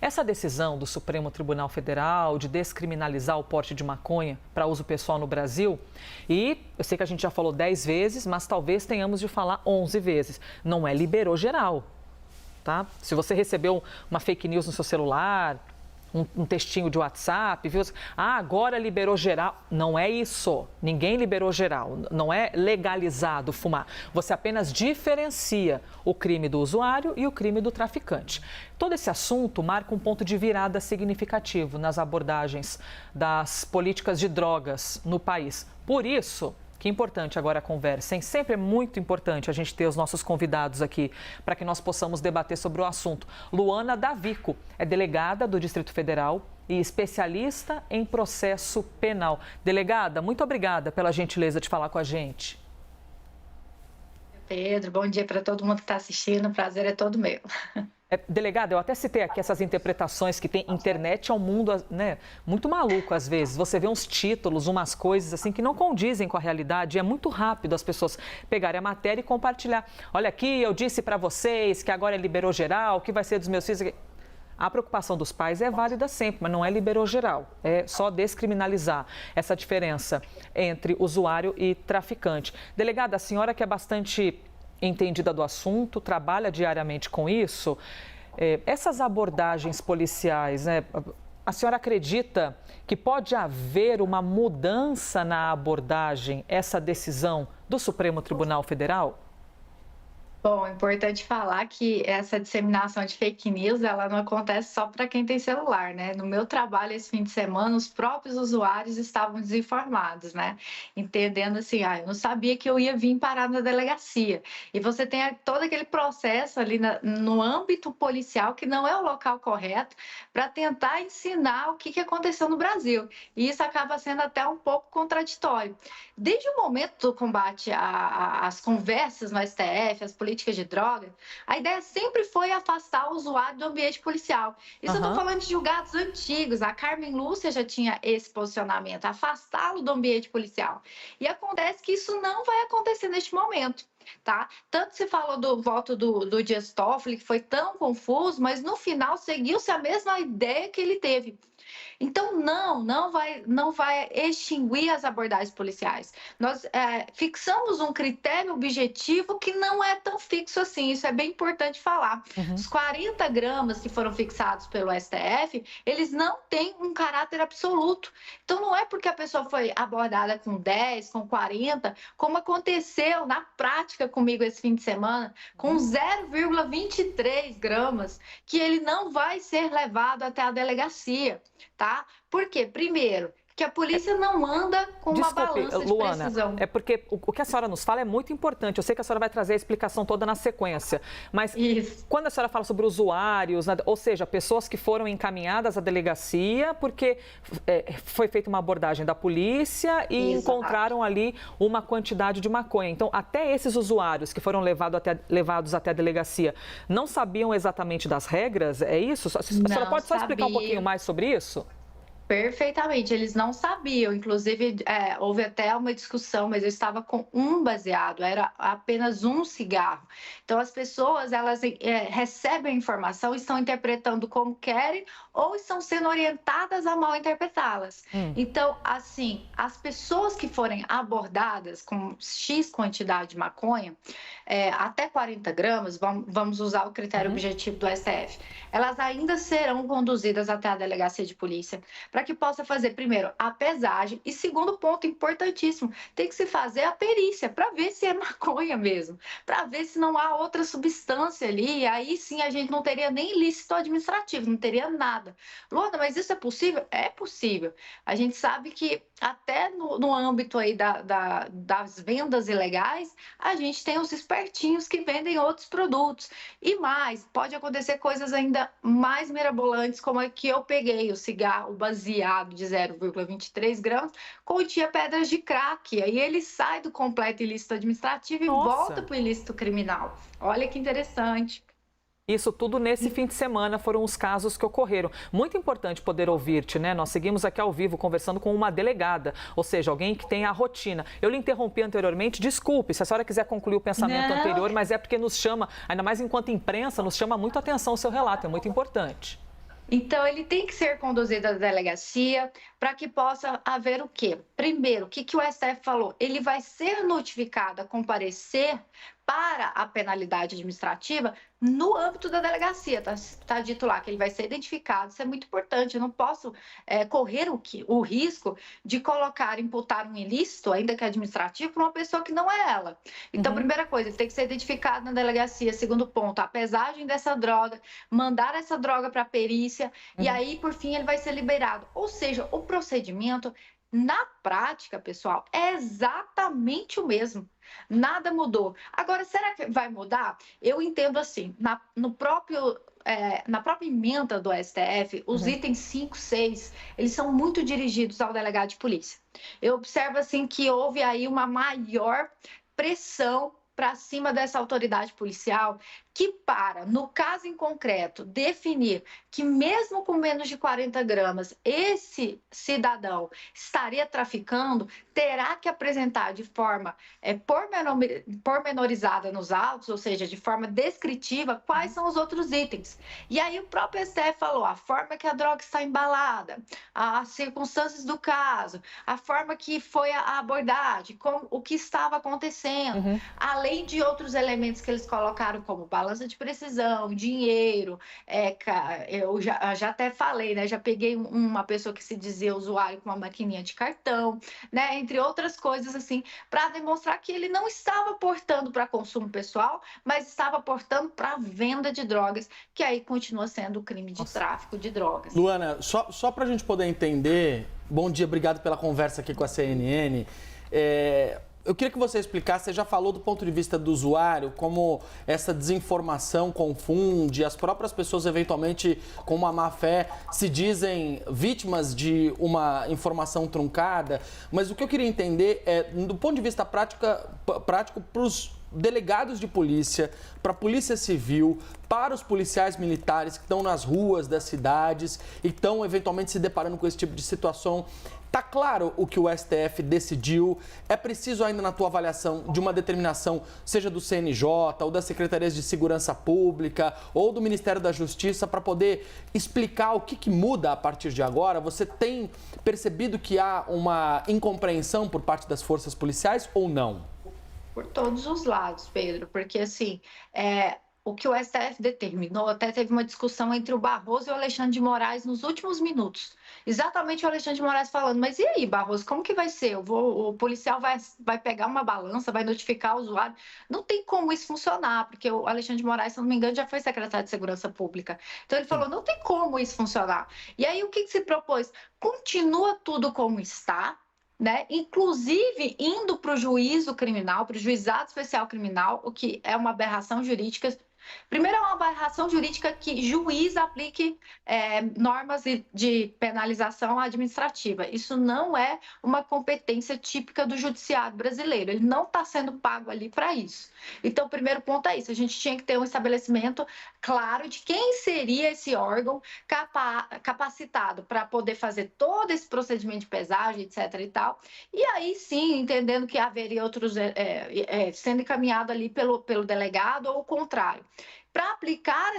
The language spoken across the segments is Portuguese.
Essa decisão do Supremo Tribunal Federal de descriminalizar o porte de maconha para uso pessoal no Brasil, e eu sei que a gente já falou 10 vezes, mas talvez tenhamos de falar 11 vezes, não é liberou geral, tá? Se você recebeu uma fake news no seu celular, um textinho de WhatsApp, viu? Agora liberou geral. Não é isso. Ninguém liberou geral. Não é legalizado fumar. Você apenas diferencia o crime do usuário e o crime do traficante. Todo esse assunto marca um ponto de virada significativo nas abordagens das políticas de drogas no país. Por isso, que importante agora a conversa, hein? Sempre é muito importante a gente ter os nossos convidados aqui para que nós possamos debater sobre o assunto. Luana Davico é delegada do Distrito Federal e especialista em processo penal. Delegada, muito obrigada pela gentileza de falar com a gente. Pedro, bom dia para todo mundo que está assistindo, o prazer é todo meu. Delegada, eu até citei aqui essas interpretações que tem. Internet é um mundo, né, muito maluco às vezes. Você vê uns títulos, umas coisas assim que não condizem com a realidade. E é muito rápido as pessoas pegarem a matéria e compartilhar. Olha aqui, eu disse para vocês que agora liberou geral, que vai ser dos meus filhos. A preocupação dos pais é válida sempre, mas não é liberou geral. É só descriminalizar essa diferença entre usuário e traficante. Delegada, a senhora que é bastante entendida do assunto, trabalha diariamente com isso, essas abordagens policiais, né, a senhora acredita que pode haver uma mudança na abordagem, essa decisão do Supremo Tribunal Federal? Bom, é importante falar que essa disseminação de fake news, ela não acontece só para quem tem celular, né? No meu trabalho esse fim de semana, os próprios usuários estavam desinformados, né? Entendendo assim, eu não sabia que eu ia vir parar na delegacia. E você tem todo aquele processo ali no âmbito policial, que não é o local correto, para tentar ensinar o que aconteceu no Brasil. E isso acaba sendo até um pouco contraditório. Desde o momento do combate às conversas no STF, as políticas de droga, a ideia sempre foi afastar o usuário do ambiente policial. Isso eu estou falando de julgados antigos. A Carmen Lúcia já tinha esse posicionamento, afastá-lo do ambiente policial. E acontece que isso não vai acontecer neste momento. Tá? Tanto se falou do voto do Dias Toffoli, que foi tão confuso, mas no final seguiu-se a mesma ideia que ele teve. Então, não vai extinguir as abordagens policiais. Nós fixamos um critério objetivo que não é tão fixo assim, isso é bem importante falar. Os 40 gramas que foram fixados pelo STF, eles não têm um caráter absoluto. Então, não é porque a pessoa foi abordada com 10, com 40, como aconteceu na prática comigo esse fim de semana, com 0,23 gramas, que ele não vai ser levado até a delegacia. Tá? Por quê? Primeiro, que a polícia não anda com uma balança de Luana, precisão. É porque o que a senhora nos fala é muito importante. Eu sei que a senhora vai trazer a explicação toda na sequência. Mas quando a senhora fala sobre usuários, ou seja, pessoas que foram encaminhadas à delegacia porque foi feita uma abordagem da polícia e encontraram ali uma quantidade de maconha. Então, até esses usuários que foram levados até a delegacia não sabiam exatamente das regras? É isso? A senhora pode só explicar um pouquinho mais sobre isso? Perfeitamente, eles não sabiam, inclusive houve até uma discussão, mas eu estava com um baseado, era apenas um cigarro. Então as pessoas, elas recebem a informação e estão interpretando como querem ou estão sendo orientadas a mal interpretá-las. Então, assim, as pessoas que forem abordadas com X quantidade de maconha, até 40 gramas, vamos usar o critério objetivo do STF, elas ainda serão conduzidas até a delegacia de polícia, para que possa fazer, primeiro, a pesagem e, segundo ponto importantíssimo, tem que se fazer a perícia para ver se é maconha mesmo, para ver se não há outra substância ali, e aí sim a gente não teria nem ilícito administrativo, não teria nada. Luana, mas isso é possível? É possível. A gente sabe que até no âmbito aí das vendas ilegais, a gente tem os espertinhos que vendem outros produtos. E mais, pode acontecer coisas ainda mais mirabolantes, como a que eu peguei, o cigarro baseado de 0,23 gramas, continha pedras de crack. Aí ele sai do completo ilícito administrativo e volta para o ilícito criminal. Olha que interessante. Isso tudo nesse fim de semana foram os casos que ocorreram. Muito importante poder ouvir-te, né? Nós seguimos aqui ao vivo conversando com uma delegada, ou seja, alguém que tem a rotina. Eu lhe interrompi anteriormente, desculpe, se a senhora quiser concluir o pensamento anterior, mas é porque nos chama, ainda mais enquanto imprensa, nos chama muito a atenção o seu relato, é muito importante. Então, ele tem que ser conduzido à delegacia para que possa haver o quê? Primeiro, o que, que o STF falou? Ele vai ser notificado a comparecer para a penalidade administrativa no âmbito da delegacia. Tá dito lá que ele vai ser identificado, isso é muito importante. Eu não posso correr o risco de colocar, imputar um ilícito, ainda que administrativo, para uma pessoa que não é ela. Então, primeira coisa, ele tem que ser identificado na delegacia. Segundo ponto, a pesagem dessa droga, mandar essa droga para a perícia, e aí, por fim, ele vai ser liberado. Ou seja, o procedimento, na prática, pessoal, é exatamente o mesmo. Nada mudou. Agora, será que vai mudar? Eu entendo assim, na própria emenda do STF, os itens 5, 6, eles são muito dirigidos ao delegado de polícia. Eu observo assim que houve aí uma maior pressão para cima dessa autoridade policial que no caso em concreto, definir que mesmo com menos de 40 gramas, esse cidadão estaria traficando, terá que apresentar de forma pormenorizada nos autos, ou seja, de forma descritiva, quais são os outros itens. E aí o próprio STF falou a forma que a droga está embalada, as circunstâncias do caso, a forma que foi a abordagem, o que estava acontecendo, além de outros elementos que eles colocaram como balança de precisão, dinheiro, eu já até falei, né? Já peguei uma pessoa que se dizia usuário com uma maquininha de cartão, né? Entre outras coisas, assim, para demonstrar que ele não estava portando para consumo pessoal, mas estava portando para venda de drogas, que aí continua sendo o crime de tráfico de drogas. Luana, só para a gente poder entender, bom dia, obrigado pela conversa aqui com a CNN. Eu queria que você explicasse, você já falou do ponto de vista do usuário, como essa desinformação confunde, as próprias pessoas eventualmente com uma má fé se dizem vítimas de uma informação truncada, mas o que eu queria entender é, do ponto de vista prático para os delegados de polícia, para a polícia civil, para os policiais militares que estão nas ruas das cidades e estão eventualmente se deparando com esse tipo de situação. Tá claro o que o STF decidiu? É preciso ainda, na tua avaliação, de uma determinação, seja do CNJ, ou das Secretarias de Segurança Pública, ou do Ministério da Justiça, para poder explicar o que muda a partir de agora? Você tem percebido que há uma incompreensão por parte das forças policiais ou não? Por todos os lados, Pedro, porque assim, o que o STF determinou, até teve uma discussão entre o Barroso e o Alexandre de Moraes nos últimos minutos. Exatamente o Alexandre de Moraes falando, mas e aí, Barroso, como que vai ser? O policial vai pegar uma balança, vai notificar o usuário? Não tem como isso funcionar, porque o Alexandre de Moraes, se não me engano, já foi secretário de Segurança Pública. Então ele falou, não tem como isso funcionar. E aí o que se propôs? Continua tudo como está, né? Inclusive indo para o juízo criminal, para o juizado especial criminal, o que é uma aberração jurídica. Primeiro, é uma aberração jurídica que juiz aplique normas de penalização administrativa. Isso não é uma competência típica do judiciário brasileiro. Ele não está sendo pago ali para isso. Então, o primeiro ponto é isso. A gente tinha que ter um estabelecimento claro de quem seria esse órgão capacitado para poder fazer todo esse procedimento de pesagem, etc. e tal. E aí, sim, entendendo que haveria outros sendo encaminhado ali pelo delegado ou o contrário. Para aplicar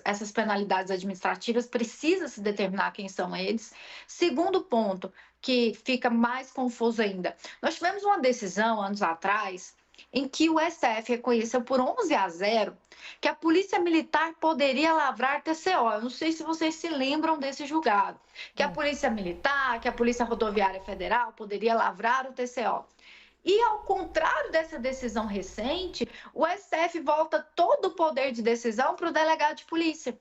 essas penalidades administrativas, precisa se determinar quem são eles. Segundo ponto, que fica mais confuso ainda. Nós tivemos uma decisão, anos atrás, em que o STF reconheceu por 11-0 que a Polícia Militar poderia lavrar TCO. Eu não sei se vocês se lembram desse julgado. Que a Polícia Militar, que a Polícia Rodoviária Federal poderia lavrar o TCO. E, ao contrário dessa decisão recente, o STF volta todo o poder de decisão para o delegado de polícia.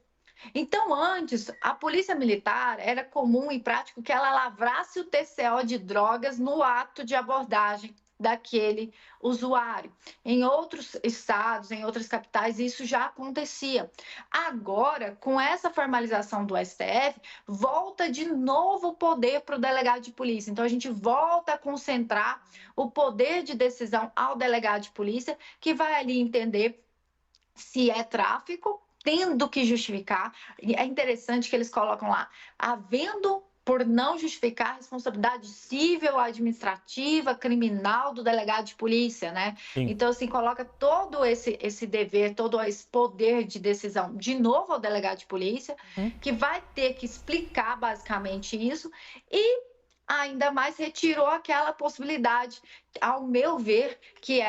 Então, antes, a Polícia Militar era comum e prático que ela lavrasse o TCO de drogas no ato de abordagem daquele usuário. Em outros estados, em outras capitais, isso já acontecia. Agora, com essa formalização do STF, volta de novo o poder para o delegado de polícia. Então, a gente volta a concentrar o poder de decisão ao delegado de polícia, que vai ali entender se é tráfico, tendo que justificar. É interessante que eles colocam lá, havendo por não justificar a responsabilidade civil, administrativa, criminal do delegado de polícia, né? Sim. Então, assim, coloca todo esse dever, todo esse poder de decisão de novo ao delegado de polícia, que vai ter que explicar basicamente isso e ainda mais retirou aquela possibilidade, ao meu ver, que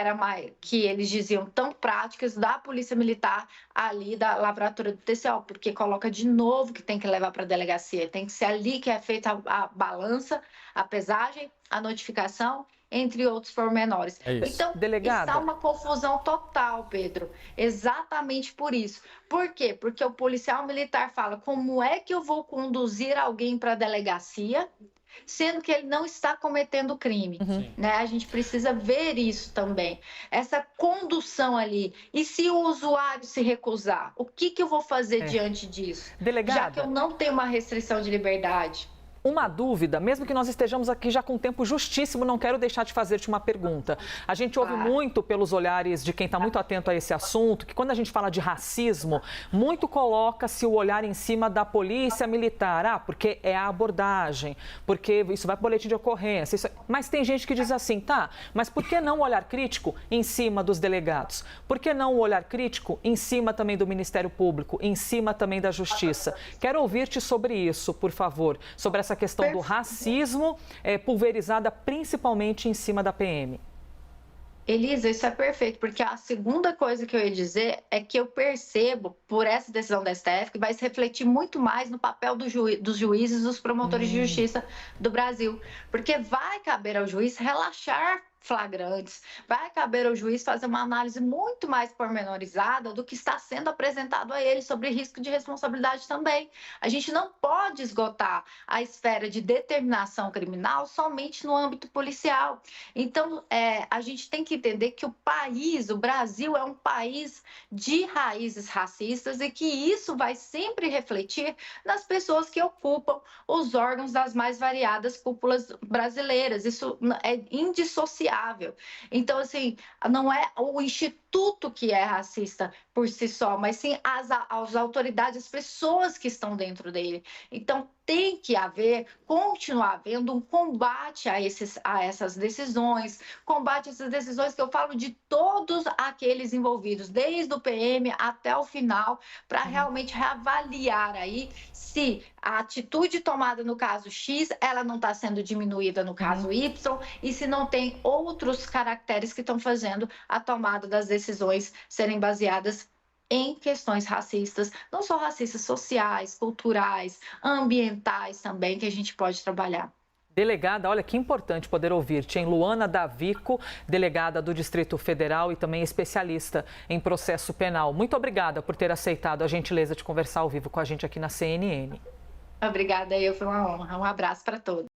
eles diziam tão práticas da Polícia Militar ali da lavratura do TCO, porque coloca de novo que tem que levar para a delegacia, tem que ser ali que é feita a balança, a pesagem, a notificação, entre outros pormenores. Então, delegada, está uma confusão total, Pedro. Exatamente por isso. Por quê? Porque o policial militar fala: como é que eu vou conduzir alguém para a delegacia, sendo que ele não está cometendo crime, né? A gente precisa ver isso também, essa condução ali. E se o usuário se recusar, o que eu vou fazer diante disso? Delegada, já que eu não tenho uma restrição de liberdade. Uma dúvida, mesmo que nós estejamos aqui já com tempo justíssimo, não quero deixar de fazer-te uma pergunta. A gente ouve muito pelos olhares de quem está muito atento a esse assunto, que quando a gente fala de racismo, muito coloca-se o olhar em cima da polícia militar. Porque é a abordagem, porque isso vai para o boletim de ocorrência. Mas tem gente que diz assim, tá, mas por que não o olhar crítico em cima dos delegados? Por que não o olhar crítico em cima também do Ministério Público, em cima também da Justiça? Quero ouvir-te sobre isso, por favor, sobre essa questão do racismo pulverizada principalmente em cima da PM. Elisa, isso é perfeito, porque a segunda coisa que eu ia dizer é que eu percebo, por essa decisão da STF, que vai se refletir muito mais no papel dos juízes e dos promotores de justiça do Brasil, porque vai caber ao juiz relaxar flagrantes, vai caber ao juiz fazer uma análise muito mais pormenorizada do que está sendo apresentado a ele sobre risco de responsabilidade também. A gente não pode esgotar a esfera de determinação criminal somente no âmbito policial. Então, a gente tem que entender que o Brasil, é um país de raízes racistas e que isso vai sempre refletir nas pessoas que ocupam os órgãos das mais variadas cúpulas brasileiras. Isso é indissociável. Então, assim, não é o instituto que é racista por si só, mas sim as autoridades, as pessoas que estão dentro dele. Então, tem que continuar havendo um combate a essas decisões, combate a essas decisões que eu falo de todos aqueles envolvidos, desde o PM até o final, para realmente reavaliar aí se a atitude tomada no caso X, ela não está sendo diminuída no caso Y, e se não tem outros caracteres que estão fazendo a tomada das decisões serem baseadas em questões racistas, não só racistas, sociais, culturais, ambientais também, que a gente pode trabalhar. Delegada, olha que importante poder ouvir-te, hein? Luana Davico, delegada do Distrito Federal e também especialista em processo penal. Muito obrigada por ter aceitado a gentileza de conversar ao vivo com a gente aqui na CNN. Obrigada, foi uma honra. Um abraço para todos.